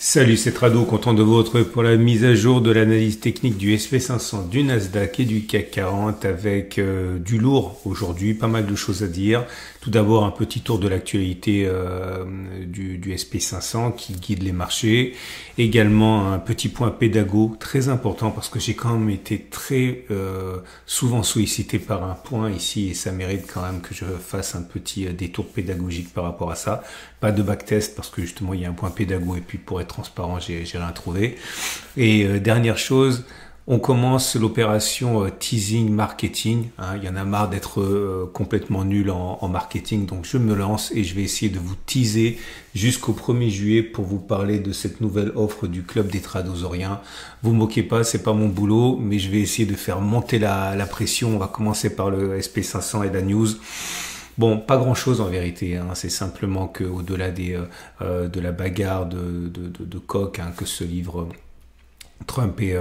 Salut, c'est Trado, content de vous retrouver pour la mise à jour de l'analyse technique du SP500, du Nasdaq et du CAC 40 avec du lourd aujourd'hui, pas mal de choses à dire. Tout d'abord, un petit tour de l'actualité du SP500 qui guide les marchés. Également, un petit point pédago très important parce que j'ai quand même été très souvent sollicité par un point ici et ça mérite quand même que je fasse un petit détour pédagogique par rapport à ça. Pas de backtest parce que justement, il y a un point pédago et puis pour être transparent, j'ai rien trouvé. Et dernière chose, on commence l'opération teasing marketing. Il y en a marre d'être complètement nul en marketing, donc je me lance et je vais essayer de vous teaser jusqu'au 1er juillet pour vous parler de cette nouvelle offre du Club des Tradosoriens. Vous moquez pas, c'est pas mon boulot, mais je vais essayer de faire monter la pression. On va commencer par le SP500 et la news. Bon, pas grand-chose en vérité, c'est simplement qu'au-delà de la bagarre de coq que se livrent Trump et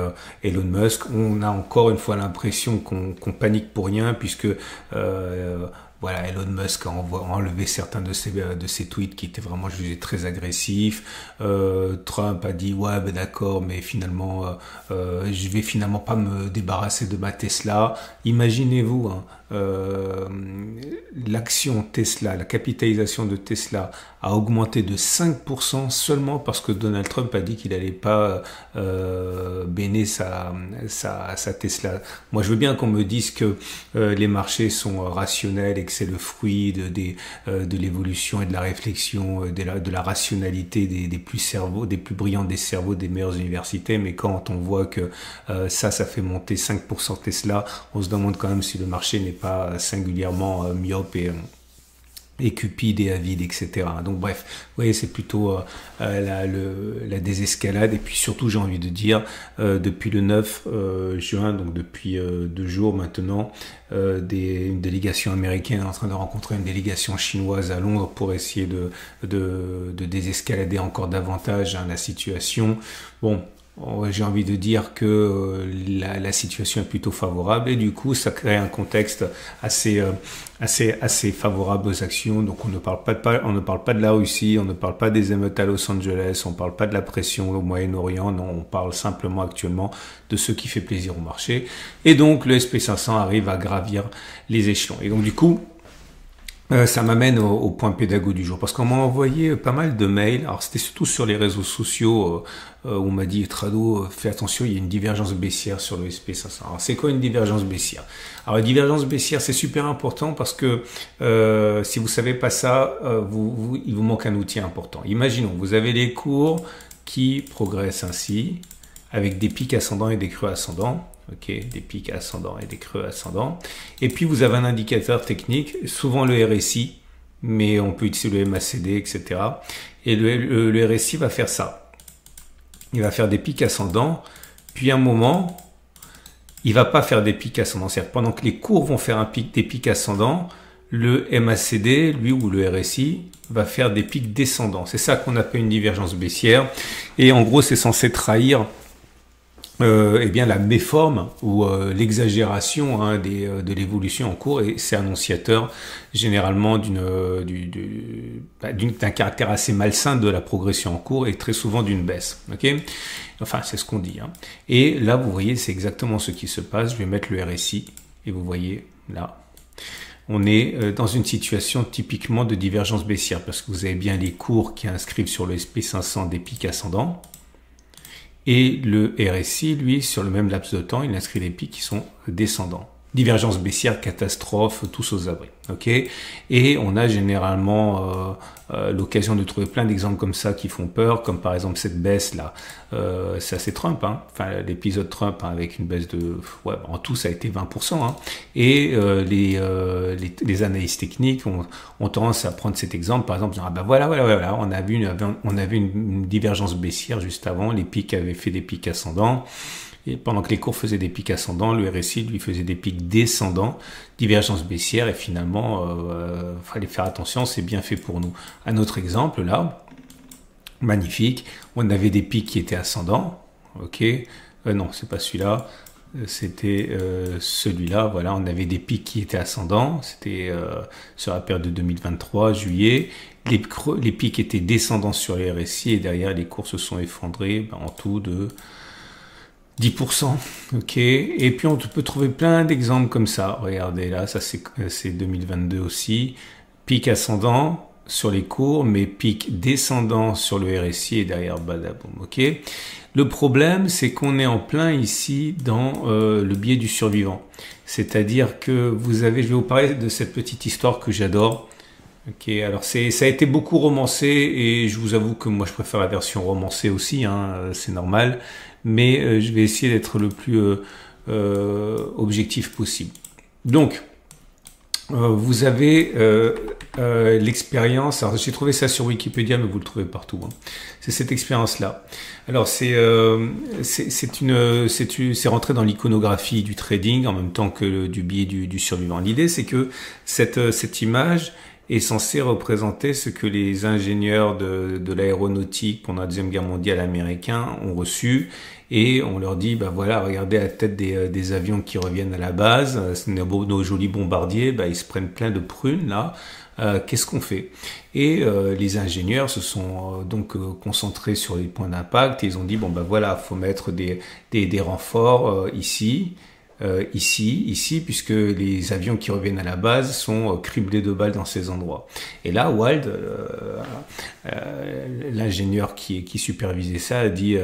Elon Musk, on a encore une fois l'impression qu'on panique pour rien puisque voilà, Elon Musk a enlevé certains de ses tweets qui étaient vraiment jugés très agressifs. Trump a dit ouais ben d'accord, mais finalement je vais finalement pas me débarrasser de ma Tesla. Imaginez-vous l'action Tesla, la capitalisation de Tesla a augmenté de 5% seulement parce que Donald Trump a dit qu'il n'allait pas béner sa Tesla. Moi je veux bien qu'on me dise que les marchés sont rationnels et que c'est le fruit de l'évolution et de la réflexion, de la rationalité des plus brillants des cerveaux des meilleures universités, mais quand on voit que ça fait monter 5% Tesla, on se demande quand même si le marché n'est pas singulièrement myope et cupide et avide, etc. Donc bref, vous voyez, c'est plutôt la désescalade. Et puis surtout, j'ai envie de dire, depuis le 9 juin, donc depuis 2 jours maintenant, une délégation américaine est en train de rencontrer une délégation chinoise à Londres pour essayer de désescalader encore davantage la situation. Bon, j'ai envie de dire que la situation est plutôt favorable et du coup ça crée un contexte assez favorable aux actions. Donc on ne parle pas de la Russie, on ne parle pas des émeutes à Los Angeles, on ne parle pas de la pression au Moyen-Orient, non, on parle simplement actuellement de ce qui fait plaisir au marché. Et donc le SP500 arrive à gravir les échelons. Et donc du coup, ça m'amène au point pédago du jour parce qu'on m'a envoyé pas mal de mails. Alors c'était surtout sur les réseaux sociaux où on m'a dit Trado, fais attention, il y a une divergence baissière sur le SP500. Alors c'est quoi une divergence baissière? Alors la divergence baissière c'est super important parce que si vous savez pas ça, il vous manque un outil important. Imaginons, vous avez les cours qui progressent ainsi avec des pics ascendants et des creux ascendants. Ok, des pics ascendants et des creux ascendants. Et puis vous avez un indicateur technique, souvent le RSI, mais on peut utiliser le MACD, etc. Et le RSI va faire ça. Il va faire des pics ascendants, puis à un moment, il va pas faire des pics ascendants. C'est-à-dire pendant que les cours vont faire des pics ascendants, le MACD, lui, ou le RSI, va faire des pics descendants. C'est ça qu'on appelle une divergence baissière. Et en gros, c'est censé trahir eh bien la méforme ou l'exagération de l'évolution en cours, et c'est annonciateur généralement d'un caractère assez malsain de la progression en cours et très souvent d'une baisse. Ok, enfin c'est ce qu'on dit. Et là vous voyez c'est exactement ce qui se passe. Je vais mettre le RSI et vous voyez là. On est dans une situation typiquement de divergence baissière parce que vous avez bien les cours qui inscrivent sur le SP500 des pics ascendants. Et le RSI, lui, sur le même laps de temps, il inscrit des pics qui sont descendants. Divergence baissière, catastrophe, tous aux abris. Ok. Et on a généralement l'occasion de trouver plein d'exemples comme ça qui font peur, comme par exemple cette baisse là. C'est assez Trump, enfin l'épisode Trump avec une baisse de, ouais, en tout ça a été 20%. Et les analyses techniques ont tendance à prendre cet exemple, par exemple, dire, voilà, on a vu une divergence baissière juste avant, les pics avaient fait des pics ascendants. Et pendant que les cours faisaient des pics ascendants, le RSI lui faisait des pics descendants, divergence baissière, et finalement, fallait faire attention, c'est bien fait pour nous. Un autre exemple là, magnifique, on avait des pics qui étaient ascendants, ok, non, c'est pas celui-là, c'était celui-là. Voilà, on avait des pics qui étaient ascendants. C'était sur la période de 2023, juillet. Les pics étaient descendants sur les RSI et derrière les cours se sont effondrés en tout de 10%. Ok. Et puis on peut trouver plein d'exemples comme ça. Regardez là, ça c'est 2022 aussi. Pic ascendant sur les cours, mais pic descendant sur le RSI et derrière badaboum. Ok. Le problème, c'est qu'on est en plein ici dans le biais du survivant. C'est-à-dire que je vais vous parler de cette petite histoire que j'adore. Ok, alors ça a été beaucoup romancé et je vous avoue que moi je préfère la version romancée aussi, hein, c'est normal. Mais je vais essayer d'être le plus objectif possible. Donc, vous avez l'expérience. Alors j'ai trouvé ça sur Wikipédia, mais vous le trouvez partout. Hein. C'est cette expérience-là. Alors c'est rentré dans l'iconographie du trading en même temps que du biais du survivant. L'idée, c'est que cette image est censée représenter ce que les ingénieurs de l'aéronautique pendant la Deuxième Guerre mondiale américains ont reçu. Et on leur dit, bah voilà, regardez la tête des avions qui reviennent à la base, nos jolis bombardiers, bah ils se prennent plein de prunes là. Qu'est-ce qu'on fait? Et les ingénieurs se sont donc concentrés sur les points d'impact et ils ont dit, bon bah voilà, faut mettre des renforts ici. Ici, puisque les avions qui reviennent à la base sont criblés de balles dans ces endroits. Et là, Wald, l'ingénieur qui supervisait ça, a dit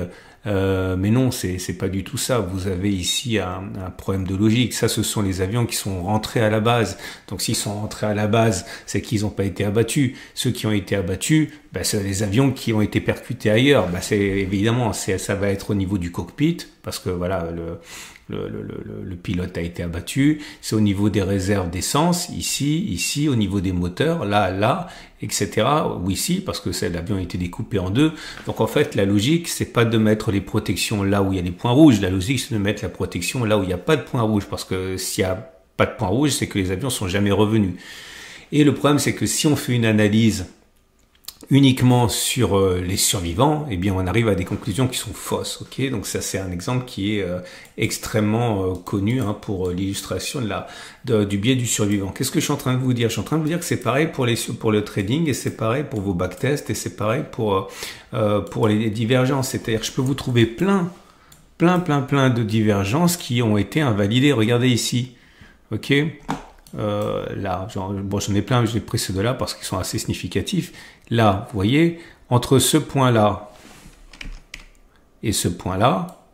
mais non, c'est pas du tout ça. Vous avez ici un problème de logique. Ça, ce sont les avions qui sont rentrés à la base. Donc, s'ils sont rentrés à la base, c'est qu'ils n'ont pas été abattus. Ceux qui ont été abattus, bah, c'est les avions qui ont été percutés ailleurs. Bah, ça va être au niveau du cockpit, parce que voilà, le pilote a été abattu. C'est au niveau des réserves d'essence, ici, au niveau des moteurs, là, etc. Ou ici, parce que l'avion a été découpé en deux. Donc en fait, la logique, c'est pas de mettre les protections là où il y a les points rouges. La logique, c'est de mettre la protection là où il n'y a pas de points rouges, parce que s'il n'y a pas de points rouges, c'est que les avions sont jamais revenus. Et le problème, c'est que si on fait une analyse uniquement sur les survivants, eh bien on arrive à des conclusions qui sont fausses. Ok, donc ça c'est un exemple qui est extrêmement connu pour l'illustration du biais du survivant. Qu'est-ce que je suis en train de vous dire? Je suis en train de vous dire que c'est pareil pour le trading et c'est pareil pour vos backtests et c'est pareil pour les divergences. C'est-à-dire que je peux vous trouver plein de divergences qui ont été invalidées. Regardez ici. Ok. Là, j'en ai plein, j'ai pris ceux de là parce qu'ils sont assez significatifs. Là, vous voyez, entre ce point-là et ce point-là,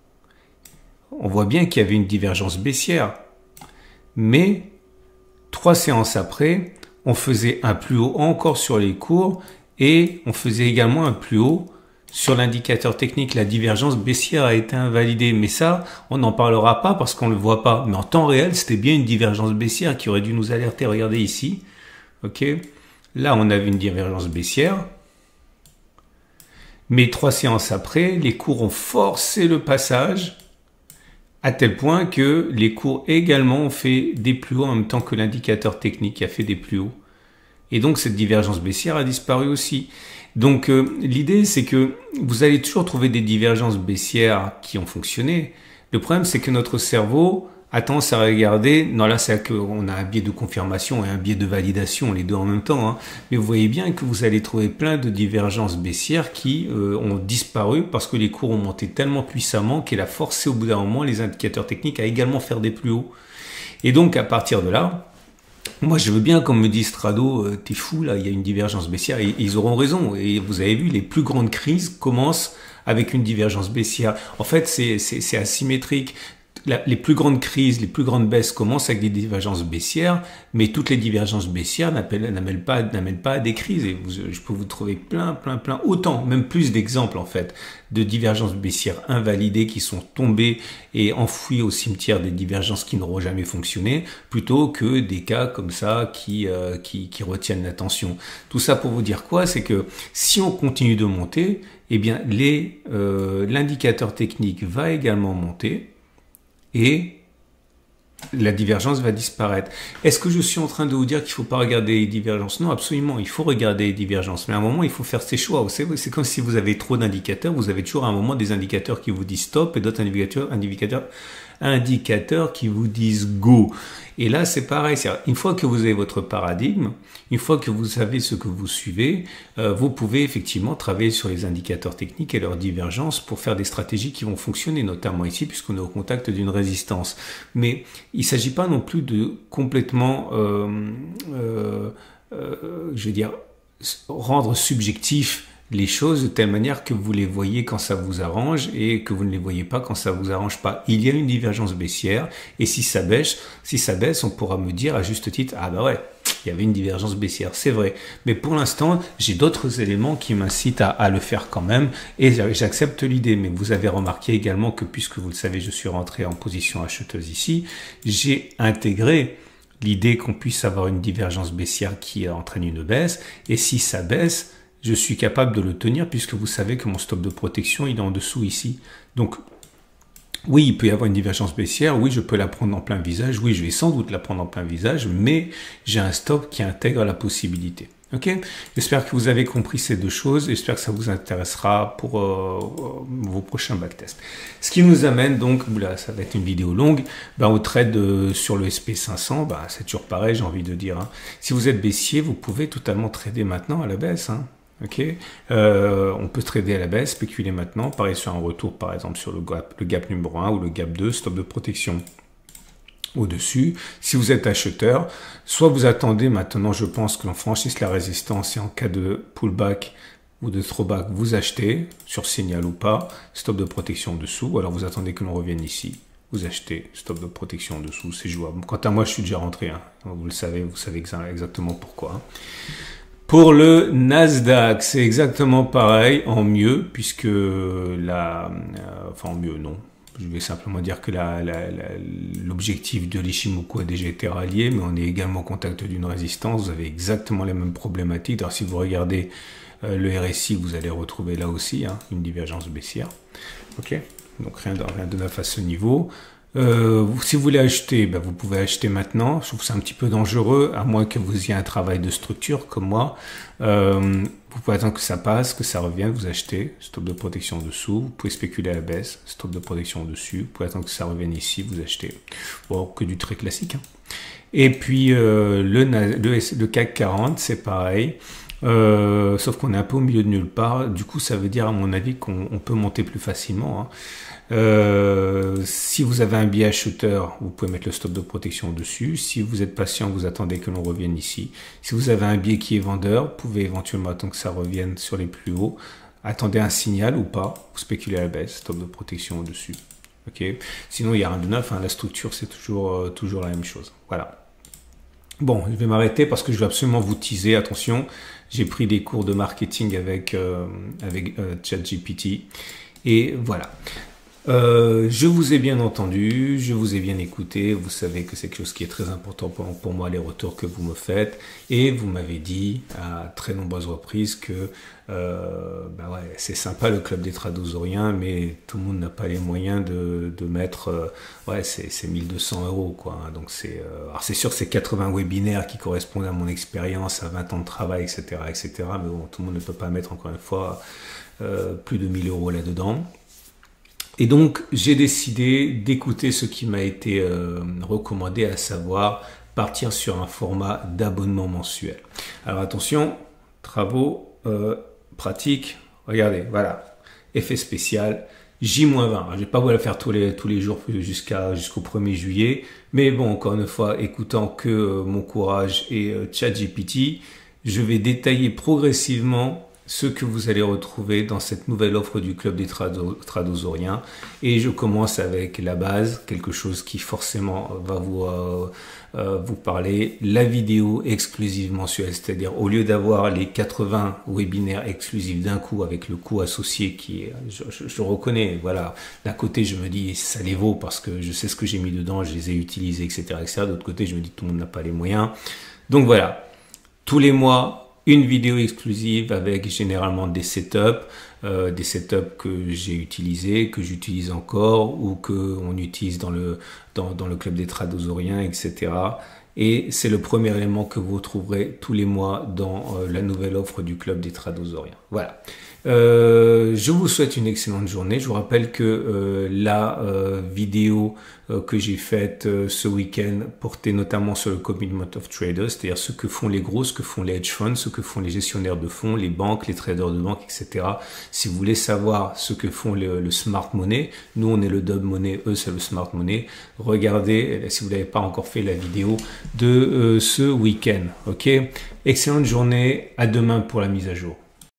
on voit bien qu'il y avait une divergence baissière. Mais 3 séances après, on faisait un plus haut encore sur les cours et on faisait également un plus haut sur l'indicateur technique. La divergence baissière a été invalidée, mais ça, on n'en parlera pas parce qu'on ne le voit pas. Mais en temps réel, c'était bien une divergence baissière qui aurait dû nous alerter. Regardez ici, ok. Là, on avait une divergence baissière, mais 3 séances après, les cours ont forcé le passage à tel point que les cours également ont fait des plus hauts en même temps que l'indicateur technique a fait des plus hauts. Et donc, cette divergence baissière a disparu aussi. Donc l'idée, c'est que vous allez toujours trouver des divergences baissières qui ont fonctionné. Le problème, c'est que notre cerveau a tendance à regarder, non là c'est qu'on a un biais de confirmation et un biais de validation, les deux en même temps, hein. Mais vous voyez bien que vous allez trouver plein de divergences baissières qui ont disparu parce que les cours ont monté tellement puissamment qu'elle a forcé au bout d'un moment les indicateurs techniques à également faire des plus hauts. Et donc à partir de là, moi, je veux bien qu'on me dise Strado, t'es fou là, il y a une divergence baissière. Et ils auront raison. Et vous avez vu, les plus grandes crises commencent avec une divergence baissière. En fait, c'est asymétrique. Les plus grandes crises, les plus grandes baisses commencent avec des divergences baissières, mais toutes les divergences baissières n'amènent pas à des crises. Et je peux vous trouver plein, autant, même plus d'exemples en fait, de divergences baissières invalidées qui sont tombées et enfouies au cimetière des divergences qui n'auront jamais fonctionné, plutôt que des cas comme ça qui retiennent l'attention. Tout ça pour vous dire quoi? C'est que si on continue de monter, eh bien l'indicateur technique va également monter. Et la divergence va disparaître. Est-ce que je suis en train de vous dire qu'il ne faut pas regarder les divergences? Non, absolument, il faut regarder les divergences. Mais à un moment, il faut faire ses choix. C'est comme si vous avez trop d'indicateurs. Vous avez toujours à un moment des indicateurs qui vous disent stop et d'autres indicateurs indicateurs qui vous disent go. Et là, c'est pareil. Une fois que vous avez votre paradigme, une fois que vous savez ce que vous suivez, vous pouvez effectivement travailler sur les indicateurs techniques et leurs divergences pour faire des stratégies qui vont fonctionner, notamment ici, puisqu'on est au contact d'une résistance. Mais il ne s'agit pas non plus de complètement, je veux dire, rendre subjectif les choses de telle manière que vous les voyez quand ça vous arrange et que vous ne les voyez pas quand ça vous arrange pas. Il y a une divergence baissière et si ça baisse, on pourra me dire à juste titre, ah bah ouais, il y avait une divergence baissière, c'est vrai. Mais pour l'instant, j'ai d'autres éléments qui m'incitent à le faire quand même et j'accepte l'idée. Mais vous avez remarqué également que puisque vous le savez, je suis rentré en position acheteuse ici, j'ai intégré l'idée qu'on puisse avoir une divergence baissière qui entraîne une baisse et si ça baisse, je suis capable de le tenir puisque vous savez que mon stop de protection il est en dessous ici. Donc oui, il peut y avoir une divergence baissière, oui, je peux la prendre en plein visage, oui, je vais sans doute la prendre en plein visage, mais j'ai un stop qui intègre la possibilité. Ok, j'espère que vous avez compris ces deux choses et j'espère que ça vous intéressera pour vos prochains backtests. Ce qui nous amène donc, là ça va être une vidéo longue, au trade sur le SP500, c'est toujours pareil, j'ai envie de dire. Hein. Si vous êtes baissier, vous pouvez totalement trader maintenant à la baisse. Hein. Ok, on peut trader à la baisse, spéculer maintenant, pareil sur un retour par exemple sur le gap numéro 1 ou le gap 2, stop de protection au-dessus. Si vous êtes acheteur, soit vous attendez maintenant, je pense que l'on franchisse la résistance et en cas de pullback ou de throwback, vous achetez sur signal ou pas, stop de protection en dessous, ou alors vous attendez que l'on revienne ici. Vous achetez, stop de protection en dessous, c'est jouable. Quant à moi, je suis déjà rentré, hein. Vous savez exactement pourquoi. Hein. Pour le Nasdaq, c'est exactement pareil, en mieux, puisque en mieux, non. Je vais simplement dire que l'objectif de l'Ichimoku a déjà été rallié, mais on est également en contact d'une résistance. Vous avez exactement les mêmes problématiques. Alors si vous regardez le RSI, vous allez retrouver là aussi une divergence baissière. Ok, donc rien de neuf à ce niveau. Si vous voulez acheter, vous pouvez acheter maintenant. Je trouve ça un petit peu dangereux, à moins que vous ayez un travail de structure comme moi. Vous pouvez attendre que ça passe, que ça revienne, vous achetez, stop de protection en dessous. Vous pouvez spéculer à la baisse, stop de protection au-dessus. Vous pouvez attendre que ça revienne ici, vous achetez. Bon, que du très classique. Hein. Et puis le CAC 40, c'est pareil. Sauf qu'on est un peu au milieu de nulle part. Du coup, ça veut dire, à mon avis, qu'on peut monter plus facilement. Hein. Si vous avez un biais acheteur, vous pouvez mettre le stop de protection au-dessus. Si vous êtes patient, vous attendez que l'on revienne ici. Si vous avez un biais qui est vendeur, vous pouvez éventuellement attendre que ça revienne sur les plus hauts. Attendez un signal ou pas, vous spéculez à la baisse, stop de protection au-dessus. Okay. Sinon, il n'y a rien de neuf. Hein. La structure, c'est toujours la même chose. Voilà. Bon, je vais m'arrêter parce que je vais absolument vous teaser. Attention, j'ai pris des cours de marketing avec ChatGPT. Et voilà. Je vous ai bien entendu, je vous ai bien écouté, vous savez que c'est quelque chose qui est très important pour moi, les retours que vous me faites, et vous m'avez dit à très nombreuses reprises que c'est sympa le club des tradosoriens, mais tout le monde n'a pas les moyens de mettre, c'est 1200 € quoi, hein, donc alors c'est sûr c'est 80 webinaires qui correspondent à mon expérience, à 20 ans de travail, etc., mais bon, tout le monde ne peut pas mettre encore une fois plus de 1000 € là-dedans. Et donc, j'ai décidé d'écouter ce qui m'a été recommandé, à savoir partir sur un format d'abonnement mensuel. Alors attention, travaux pratiques, regardez, voilà, effet spécial, J-20. Je ne vais pas vous la faire tous les jours jusqu'au 1er juillet, mais bon, encore une fois, écoutant que mon courage et ChatGPT, je vais détailler progressivement ce que vous allez retrouver dans cette nouvelle offre du club des tradosoriens. Et je commence avec la base, quelque chose qui forcément va vous parler, la vidéo exclusive mensuelle, c'est-à-dire au lieu d'avoir les 80 webinaires exclusifs d'un coup avec le coût associé qui est, je reconnais, voilà, d'un côté je me dis ça les vaut parce que je sais ce que j'ai mis dedans, je les ai utilisés, etc. D'autre côté je me dis tout le monde n'a pas les moyens. Donc voilà, tous les mois, une vidéo exclusive avec généralement des setups que j'ai utilisés, que j'utilise encore ou que on utilise dans le club des tradosoriens, etc. Et c'est le premier élément que vous trouverez tous les mois dans la nouvelle offre du club des tradosoriens. Voilà. Je vous souhaite une excellente journée. Je vous rappelle que la vidéo que j'ai faites ce week-end portaient notamment sur le commitment of traders, c'est-à-dire ce que font les gros, ce que font les hedge funds, ce que font les gestionnaires de fonds, les banques, les traders de banque, etc. Si vous voulez savoir ce que font le smart money, nous on est le dub money, eux c'est le smart money. Regardez, si vous n'avez pas encore fait la vidéo de ce week-end. Ok, excellente journée, à demain pour la mise à jour.